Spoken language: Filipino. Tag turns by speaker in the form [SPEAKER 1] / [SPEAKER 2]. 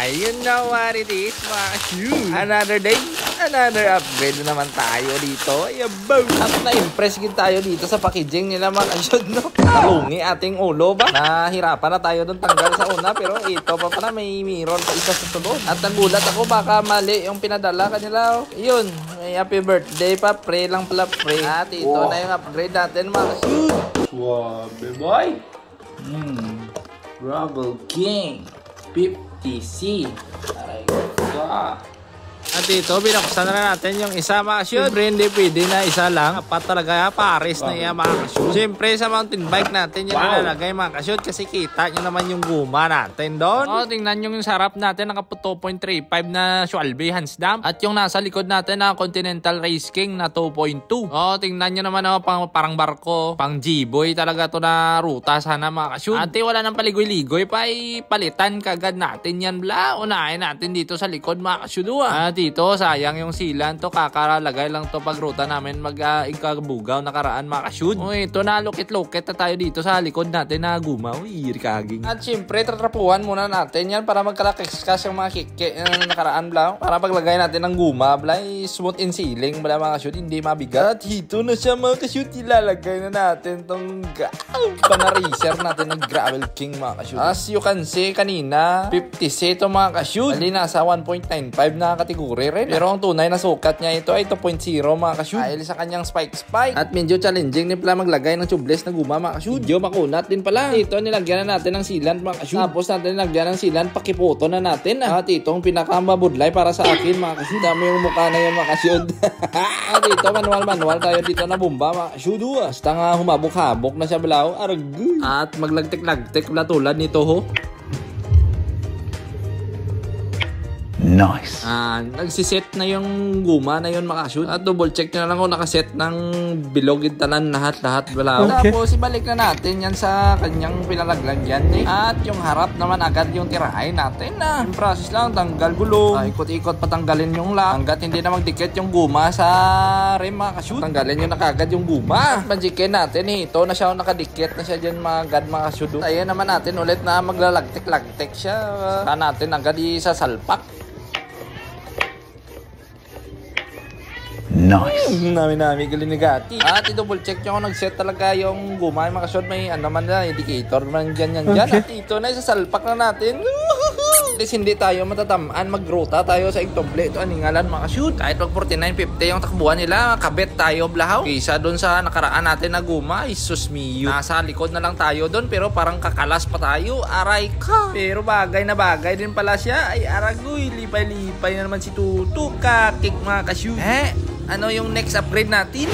[SPEAKER 1] You know what it is, mga shoot. Another day, another upgrade na naman tayo dito. Ayabaw. At na-impress din tayo dito sa packaging nila, mga shoot, no? Talungi ating ulo ba? Nahirapan na tayo doon tanggal sa una, pero ito pa pala may mirror pa isa sa sunod. At nagulat ako baka mali yung pinadala kanila. Yun, may happy birthday pa, pre lang pala, pre. At ito na yung upgrade natin, mga shoot.
[SPEAKER 2] Suave boy. Rubble King 50C. Aray ka.
[SPEAKER 1] At ito, binuksan na natin yung isa, mga shoot. Siyempre, hindi pwede na isa lang. Apat talaga, pares na yan, mga shoot. Siyempre, sa mountain bike natin, yan nilalagay, mga shoot. Kasi kita nyo naman yung guma natin doon. O, tingnan nyo yung sarap natin. Naka 2.35 na Schwalbe hands down. At yung nasa likod natin na Continental Race King na 2.2. O, tingnan nyo naman, parang barko. Pang G-boy talaga to na ruta sana, mga shoot. At wala nang paligoy-ligoy pa, palitan kagad natin yan, bla. Unahin natin dito sa likod, mga shoot. At dito, sayang yung silan to, kakaralagay lang to pag ruta namin mag-ikabugaw nakaraan, mga shoot. O ito na, lukit-lukit na tayo dito sa likod natin na guma. Uy, kaging. At syempre, tatrapuhan muna natin yan para magkalakiskas yung mga kike nakaraan, bla. Para paglagay natin ng guma, bla, smooth in sealing, bla, mga shoot, hindi mabigat. At dito na siya, mga shoot, ilalagay na natin tong pana-racer natin ng Gravel King, mga shoot. As you can see, kanina 50C ito, mga shoot. Bali, nasa 1.95 na kategorya rin. Pero ang tunay na sukat niya ito ay 2.0, mga ka-shoot. Dahil sa kanyang spike. At medyo challenging din pala maglagay ng tubeless na guma, mga ka-shoot. Medyo makunat din pala. Ito, nilagyan na natin ng sealant, mga ka-shoot. Tapos natin nilagyan ng sealant, pakiputo na natin. At ito ang pinakamabudlay para sa akin, mga ka-shoot. Dami yung mukha na yun, mga ka-shoot. At ito, manual tayo dito na bomba, mga ka-shoot. Basta nga humabok-habok na siya, balaw. Aragay. At maglagtik-lagtik wala tulad nito, ho.
[SPEAKER 2] Nice.
[SPEAKER 1] Nagsiset na yung guma na yun, mga shoot. At double check nyo na lang kung nakaset ng bilogid talan lahat wala. Okay. Tapos ibalik na natin yan sa kanyang pinalaglagyan At yung harap naman agad yung tirahin natin na. Yung process lang, tanggal gulong. Ikot-ikot patanggalin yung lang. Hanggat hindi na magdikit yung guma sa rim, mga shoot. Tanggalin nyo na kagad yung guma. At magikin natin ito na siya nakadikit na siya dyan, mga shoot. Ayan naman natin ulit na maglalagtik-lagtik siya. Natin agad isasalpak.
[SPEAKER 2] Nice.
[SPEAKER 1] Nami galinigati. At i-double check nyo kung nag-set talaga yung guma. Mga shot, may man na indicator man dyan. At ito na, isasalpak na natin. Kasi hindi tayo matatamaan, magruta tayo sa igdoble. Ito aningalan, mga shoot. Kahit pag 49.50 yung takbuhan nila, kabet tayo, blahaw. Kaysa doon sa nakaraan natin na guma, isus mio. Nasa likod na lang tayo doon, pero parang kakalas pa tayo. Aray ka. Pero bagay na bagay din pala siya. Ay, aragoy, lipay-lipay na naman si Tutu. Kakik, mga ka-shoot. Ano yung next upgrade natin?